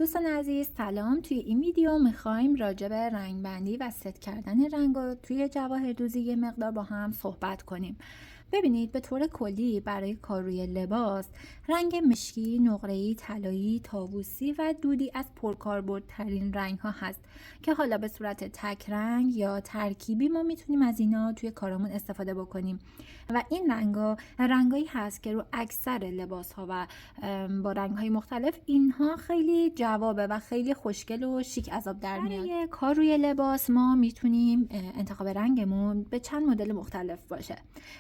دوستان عزیز سلام. توی این ویدیو میخوایم راجع به رنگبندی و ست کردن رنگ‌ها توی جواهردوزی یه مقدار با هم صحبت کنیم. ببینید به طور کلی برای کار روی لباس رنگ مشکی، نقره‌ای، طلایی، طاووسی و دودی از پرکاربردترین رنگ‌ها هست که حالا به صورت تک رنگ یا ترکیبی ما میتونیم از اینا توی کارمون استفاده بکنیم و این رنگایی هست که رو اکثر لباس‌ها و با رنگ‌های مختلف اینها خیلی جوابه و خیلی خوشگل و شیک از آب در میاد. برای کار روی لباس ما میتونیم انتخاب رنگمون به چند مدل مختلف باشه.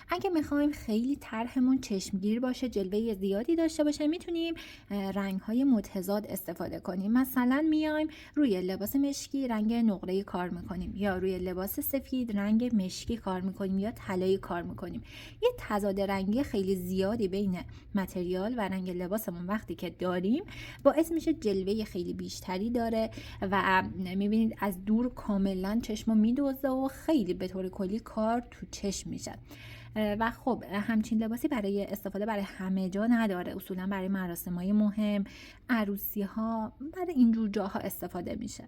اگه میخوایم خیلی طرحمون چشمگیر باشه، جلوه زیادی داشته باشه، میتونیم رنگ‌های متضاد استفاده کنیم. مثلا میایم روی لباس مشکی رنگ نقره‌ای کار میکنیم یا روی لباس سفید رنگ مشکی کار میکنیم یا طلایی کار میکنیم. یه تضاد رنگی خیلی زیادی بین متریال و رنگ لباسمون وقتی که داریم باعث میشه جلوه خیلی بیشتری داره و میبینید از دور کاملا چشمو میدوزه و خیلی به طور کلی کار تو چشم میشه. و خب همچین لباسی برای استفاده برای همه جا نداره، اصولا برای مراسم‌های مهم، عروسی ها، برای اینجور جاها استفاده میشه.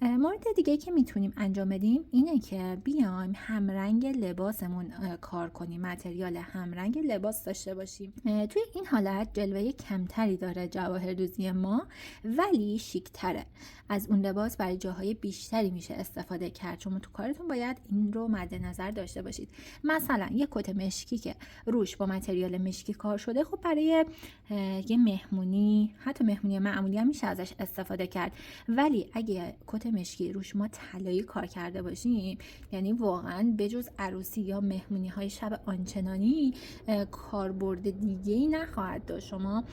مورد دیگه که میتونیم انجام بدیم اینه که بیایم همرنگ لباسمون کار کنیم، متریال همرنگ لباس داشته باشیم. توی این حالت جلوه کمتری داره جواهردوزی ما ولی شیک‌تره از اون لباس، برای جاهای بیشتری میشه استفاده کرد. شما تو کارتون باید این رو مد نظر داشته باشید. مثلا یه کت مشکی که روش با متریال مشکی کار شده، خب برای یه مهمونی، حتی مهمونی معمولی هم میشه ازش استفاده کرد. ولی اگه کت مشکی روش ما طلایی کار کرده باشیم، یعنی واقعا بجز عروسی یا مهمونی های شب آنچنانی کاربرد دیگه‌ای نخواهد داشت. شما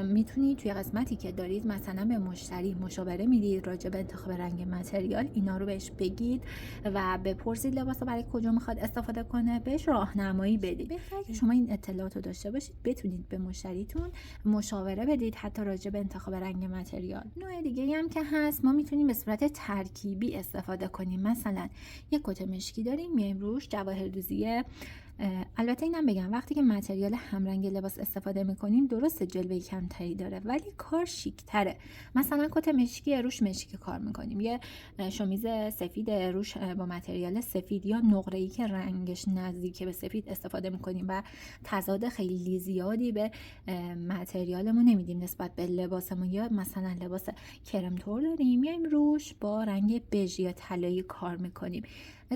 میتونید توی قسمتی که دارید مثلا به مشتری مشاوره میدید راجع به انتخاب رنگ متریال، اینا رو بهش بگید و بپرسید لباس رو برای کجا میخواد استفاده کنه، بهش راهنمایی بدید. بهتره که شما این اطلاعات رو داشته باشید، بتونید به مشتریتون مشاوره بدید حتی راجع به انتخاب رنگ متریال. نوع دیگه هم که هست، ما میتونیم به صورت ترکیبی استفاده کنیم. مثلا یک کت مشکی داریم، میایم روش جواهردوزی، البته اینم بگم وقتی که متریال همرنگ لباس استفاده میکنیم درسته جلوه کمتری داره ولی کار شیک تره. مثلا کت مشکی روش مشکی کار میکنیم، یه شمیز سفید روش با متریال سفید یا نقره‌ای که رنگش نزدیک به سفید استفاده میکنیم و تضاد خیلی زیادی به متریالمون نمیدیم نسبت به لباسمون. یا مثلا لباس کرم تور داریم، میایم روش با رنگ بژ یا طلایی کار میکنیم.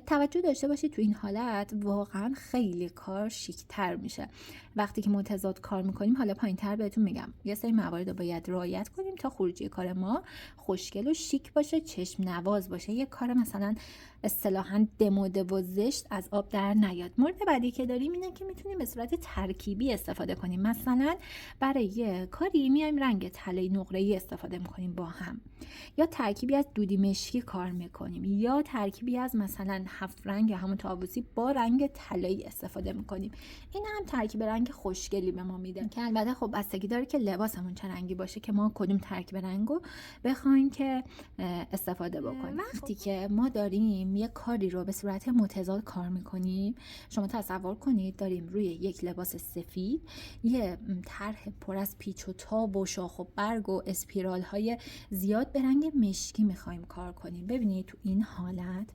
توجه داشته باشید تو این حالت واقعا خیلی کار شیک‌تر میشه. وقتی که متضاد کار میکنیم، حالا پایین‌تر بهتون میگم یه سری موارد رو باید رعایت کنیم تا خروجی کار ما خوشگل و شیک باشه، چشم نواز باشه، یه کار مثلا اصطلاحاً دموده و زشت از آب در نیاد. مورد بعدی که داریم اینه که میتونیم به صورت ترکیبی استفاده کنیم. مثلا برای یه کاری میایم رنگ طلایی نقره‌ای استفاده میکنیم با هم، یا ترکیبی از دودی مشکی کار میکنیم، یا ترکیبی از مثلا 7 رنگ یا همون طاووسی با رنگ طلایی استفاده میکنیم. این هم ترکیب رنگ خوشگلی به ما میده که البته خب بستگی داره که لباسمون چه رنگی باشه که ما کدوم ترکیب رنگو بخوایم که استفاده بکنیم. وقتی که ما داریم یه کاری رو به صورت متضاد کار میکنیم، شما تصور کنید داریم روی یک لباس سفید یه طرح پر از پیچ و تاب و شاخ و برگ و اسپیرال های زیاد به رنگ مشکی میخوایم کار کنیم. ببینید تو این حالت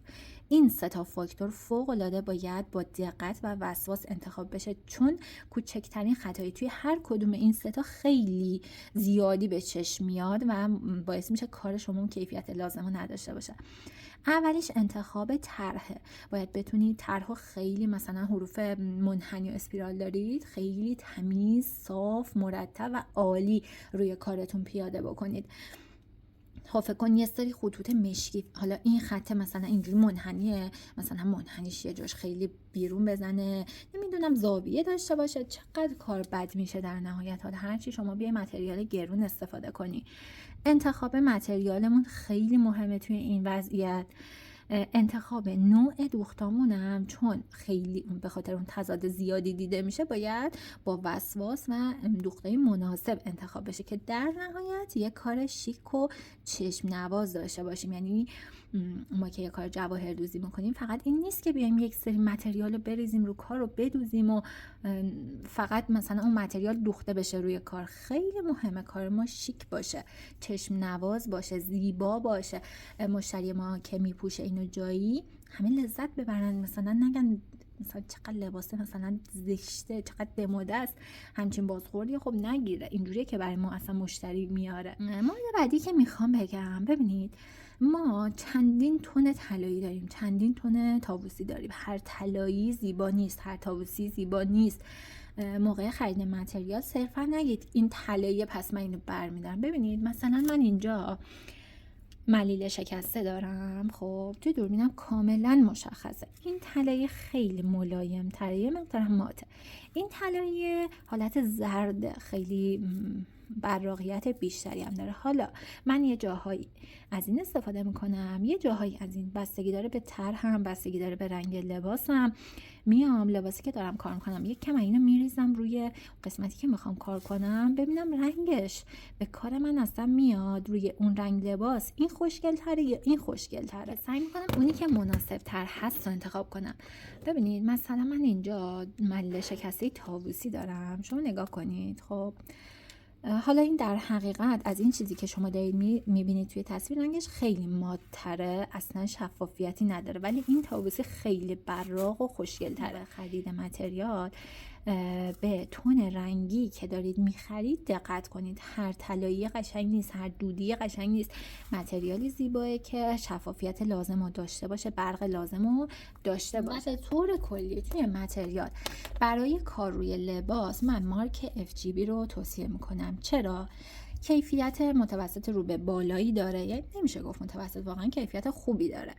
این سه تا فاکتور فوق العاده باید با دقت و وسواس انتخاب بشه، چون کوچکترین خطایی توی هر کدوم این سه تا خیلی زیادی به چشم میاد و باعث میشه کار شما اون کیفیت لازم رو نداشته باشه. اولیش انتخاب طرحه. باید بتونید طرحو خیلی مثلا حروف منحنی و اسپیرال دارید، خیلی تمیز، صاف، مرتب و عالی روی کارتون پیاده بکنید. خب فکر کن یه سری خطوط مشکی، حالا این خط مثلا اینجوری منحنیه، مثلا منحنیش یه جاش خیلی بیرون بزنه، نمیدونم زاویه داشته باشه، چقدر کار بد میشه در نهایت. حالا هرچی شما بیای متریال گرون استفاده کنی، انتخاب متریالمون خیلی مهمه توی این وضعیت. انتخاب نوع دوختامونم چون خیلی به خاطر اون تضاد زیادی دیده میشه باید با وسواس و دوختای مناسب انتخاب بشه که در نهایت یه کار شیک و چشم نواز داشته باشیم. یعنی ما که یه کار جواهردوزی میکنیم فقط این نیست که بیایم یک سری متریال رو بریزیم رو کار رو بدوزیم و فقط مثلا اون متریال دوخته بشه روی کار. خیلی مهمه کار ما شیک باشه، چشم نواز باشه، زیبا باشه، مشتری ما که میپوشه اینو جایی همه لذت ببرن، مثلا نگن مثلا چقدر لباسه مثلا زشته، چقدر دموده است، همچین بازخوردی خب نگیره. اینجوریه که برای ما اصلا مشتری میاره. مورد بعدی که میخوام بگم، ببینید ما چندین تون طلایی داریم، چندین تون طاووسی داریم، هر طلایی زیبا نیست، هر طاووسی زیبا نیست. موقع خرید متریال صرفا نگید این طلاییه پس من اینو برمیدارم. ببینید مثلا من اینجا ملیله شکسته دارم، خب توی دوربینم کاملا مشخصه این طلایی خیلی ملایم تره، یه مقدار ماته. این طلایی حالت زرد خیلی براقیت بیشتری هم داره. حالا من یه جاهایی از این استفاده میکنم، یه جاهایی از این، بستگی داره به طرحم، بستگی داره به رنگ لباسم. میام لباسی که دارم کار میکنم یک کم اینو میریزم روی قسمتی که میخوام کار کنم، ببینم رنگش به کار من اصلا میاد روی اون رنگ لباس، این خوشگل تره یا این خوشگل تره. سعی میکنم اونی که مناسب تر هست رو انتخاب کنم. ببینید مثلا من اینجا ملیله شکسته طاووسی دارم، شما نگاه کنید. خب حالا این در حقیقت از این چیزی که شما دارید میبینید توی تصویر رنگش خیلی مات‌تره، اصلا شفافیتی نداره، ولی این طاووسی خیلی براق و خوشگل تره. خرید متریال به تون رنگی که دارید میخرید دقت کنید. هر طلایی قشنگ نیست، هر دودی قشنگ نیست. متریالی زیباه که شفافیت لازم رو داشته باشه، برق لازم رو داشته باشه. به طور کلی توی متریال برای کار روی لباس من مارک FGB رو توصیه میکنم. چرا؟ کیفیت متوسط رو به بالایی داره، یعنی نمیشه گفت متوسط، واقعا کیفیت خوبی داره.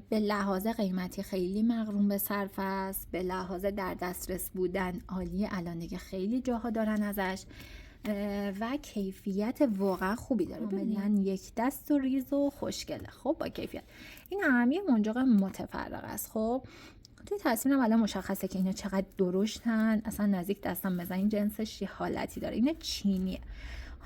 به لحاظ قیمتی خیلی مغروم به صرف است، به لحاظ در دسترس بودن عالی، الان دیگه خیلی جاها دارن ازش، و کیفیت واقعا خوبی داره. کاملا یک دست و ریز و خوشگله. خب با کیفیت این هم یه منجاق متفرق است. خب توی تصویرم الان مشخصه که اینا چقدر درشتن، اصلا نزدیک دستم بزن این جنسش یه حالتی داره، اینا چینیه.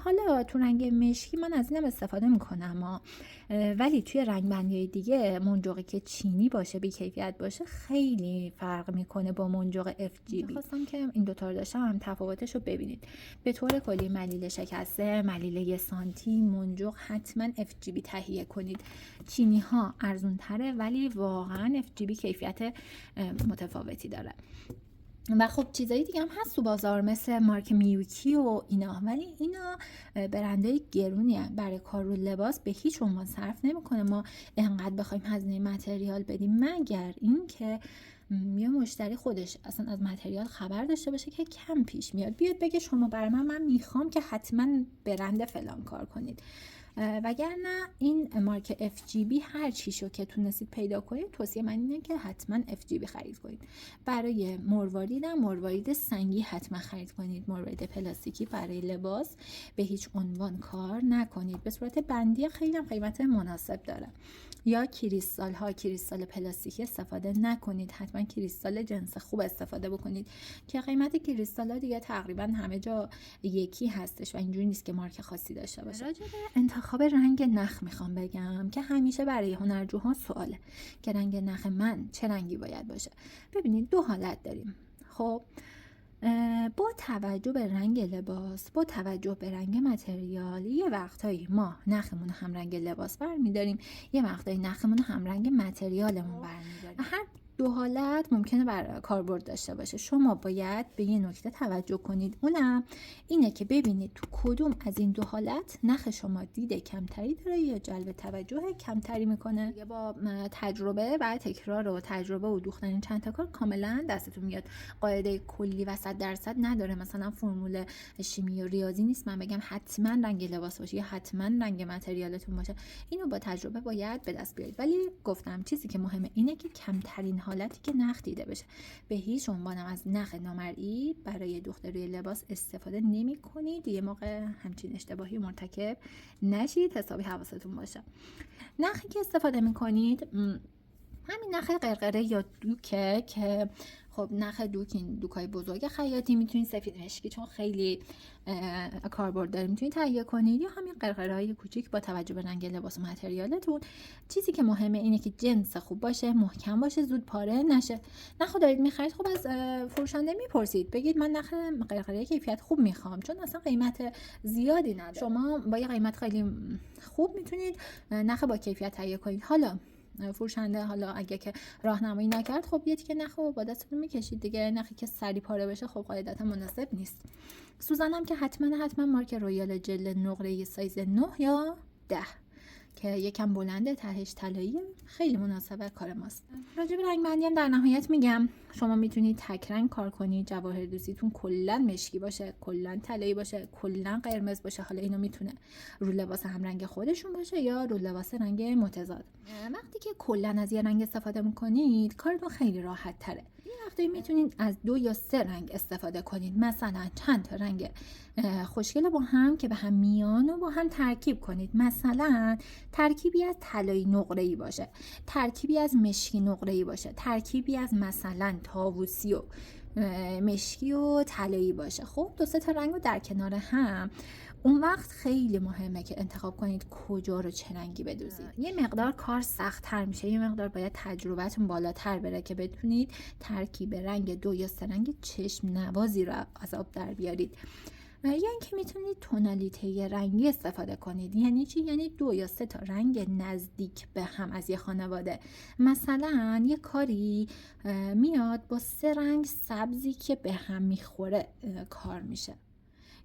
حالا تو رنگ مشکی من از اینم استفاده میکنم ولی توی رنگ بندی دیگه منجاقی که چینی باشه، بی کیفیت باشه، خیلی فرق میکنه با منجاق FGB. خواستم که این دوتا رو داشتم تفاوتش رو ببینید. به طور کلی ملیله شکسته، ملیله 1 سانتی، منجاق حتما FGB تهیه کنید. چینی ها ارزون تره ولی واقعا FGB کیفیت متفاوتی داره. و خب چیزایی دیگه هم هست تو بازار مثل مارک میوکی و اینا، ولی اینا برندهای گرونیه، برای کار رو لباس به هیچ عنوان صرف نمیکنه ما انقدر بخوایم هزینه متریال بدیم، مگر این که یه مشتری خودش اصلا از متریال خبر داشته باشه که کم پیش میاد، بیاد بگه شما برای من میخوام که حتما برند فلان کار کنید. وگرنه این مارک FGB هر چیشو که تونستید پیدا کنید، توصیه من اینه که حتما FGB خرید کنید. برای مروارید سنگی حتما خرید کنید. مروارید پلاستیکی برای لباس به هیچ عنوان کار نکنید. به صورت بندی خیلی هم قیمت مناسب داره. یا کریستال پلاستیکی استفاده نکنید، حتما کریستال جنس خوب استفاده بکنید که قیمت کریستال ها دیگه تقریبا همه جا یکی هستش و اینجوری نیست که مارک خاصی داشته باشه. راجع به انتخاب رنگ نخ میخوام بگم که همیشه برای هنرجوها سواله که رنگ نخ من چه رنگی باید باشه. ببینید 2 حالت داریم. خب با توجه به رنگ لباس، با توجه به رنگ متریال، یه وقتایی ما نخمون هم رنگ لباس برمیداریم، یه وقتایی نخمون هم رنگ متریالمون برمیداریم. هر 2 حالت ممکنه بر کاربرد داشته باشه. شما باید به یه نکته توجه کنید، اونم اینه که ببینید تو کدوم از این 2 حالت نخ شما دید کمتری داره یا جلب توجه کمتری میکنه. یا با تجربه و تکرار و تجربه و دوختن چند تا کار کاملا دستتون میاد. قاعده کلی و 100% نداره، مثلا فرمول شیمی و ریاضی نیست من بگم حتما رنگ لباس باشه یا حتما رنگ متریالتون باشه. اینو با تجربه باید به دست بیارید. ولی گفتم چیزی که مهمه اینه که کمترین حالتی که نخ دیده بشه. به هیچ عنوانم از نخ نامرئی برای دوخته روی لباس استفاده نمی کنید. یه موقع همچین اشتباهی مرتکب نشید، حسابی حواستون باشه. نخی که استفاده می کنید همین نخ قرقره یا دوکه که خب نخ دوک، این دوکای بزرگ خیاطی میتونید سفید مشکی چون خیلی کاربرد داره میتونید تهیه کنید، یا همین قرقره های کوچیک با توجه به رنگ لباس و متریالتون. چیزی که مهمه اینه که جنس خوب باشه، محکم باشه، زود پاره نشه. نخو دارید میخرید، خب از فروشنده میپرسید، بگید من نخ قرقره کیفیت خوب میخوام چون اصلا قیمت زیادی نداره. شما با یه قیمت خیلی خوب میتونید نخ با کیفیت تهیه کنید. حالا فروشنده اگه که راهنمایی نکرد، خب یه تیکه نخ رو با دستتون میکشید دیگه. نخی که سری پاره بشه خب قاعدتا مناسب نیست. سوزن هم که حتما مارک رویال جل نقره سایز 9 یا 10 که یکم بلنده، تهش طلایی، خیلی مناسب کار ماست. راجع به رنگ بندی هم در نهایت میگم شما میتونید تک رنگ کار کنید، جواهر دوزیتون کلا مشکی باشه، کلا طلایی باشه، کلا قرمز باشه. حالا اینو میتونه رو لباس هم رنگ خودشون باشه یا رو لباس رنگ متضاد. وقتی که کلا از یه رنگ استفاده میکنید کارتون خیلی راحت تره. این وقتی میتونید از 2 یا 3 رنگ استفاده کنید، مثلا چند تا رنگ خوشگل با هم که به هم میان و با هم ترکیب کنید. مثلا ترکیبی از طلایی نقره‌ای باشه، ترکیبی از مشکی نقره‌ای باشه، ترکیبی از مثلا طاووسی و مشکی و طلایی باشه. خب 2-3 تا رنگو در کنار هم، اون وقت خیلی مهمه که انتخاب کنید کجا رو چه رنگی بدوزید. یه مقدار کار سخت‌تر میشه، یه مقدار باید تجربتون بالاتر بره که بتونید ترکیب رنگ 2 یا 3 رنگ چشم نوازی رو از آب در بیارید. یا اینکه میتونید تونالیته رنگی استفاده کنید. یعنی چی؟ یعنی 2 یا 3 تا رنگ نزدیک به هم از یه خانواده. مثلا یه کاری میاد با 3 رنگ سبزی که به هم میخوره کار میشه،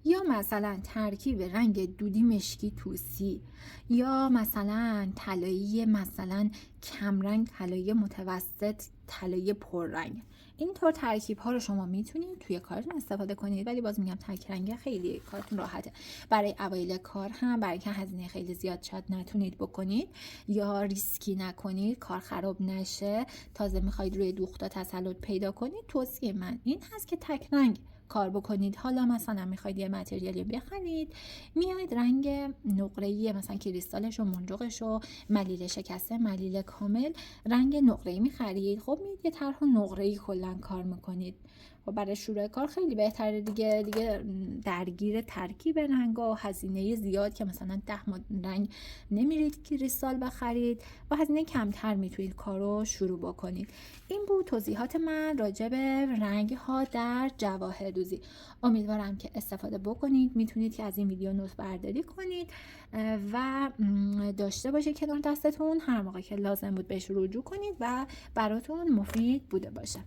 یا مثلا ترکیب رنگ دودی مشکی توسی، یا مثلا طلایی مثلا کمرنگ، طلایی متوسط، طلایی پررنگ. اینطور ترکیب ها رو شما میتونید توی کارتون استفاده کنید، ولی باز میگم تک رنگ خیلی کارتون راحته. برای اوایل کار هم، برای که هزینه خیلی زیاد شاید نتونید بکنید یا ریسکی نکنید کار خراب نشه، تازه میخواید روی دوختا تسلط پیدا کنید، توصیه من این هست که تک رنگ کار بکنید. حالا مثلا میخواید یه متریالی بخرید، میاید رنگ نقره‌ای مثلا کریستالش و منجوقش و ملیل شکسته، ملیل کامل، رنگ نقره‌ای میخرید. خب میید یه طرح نقره‌ای کلا کار میکنید. و برای شروع کار خیلی بهتره دیگه درگیر ترکیب رنگا و هزینه زیاد که مثلا 10 رنگ نمیرید کریستال بخرید، با هزینه کمتر میتونید کارو شروع بکنید. این بود توضیحات من راجع به رنگ ها در جواهر دوزی. امیدوارم که استفاده بکنید. میتونید که از این ویدیو نوت برداری کنید و داشته باشه کنار دستتون، هر موقع که لازم بود بهش رجوع کنید و براتون مفید بوده باشه.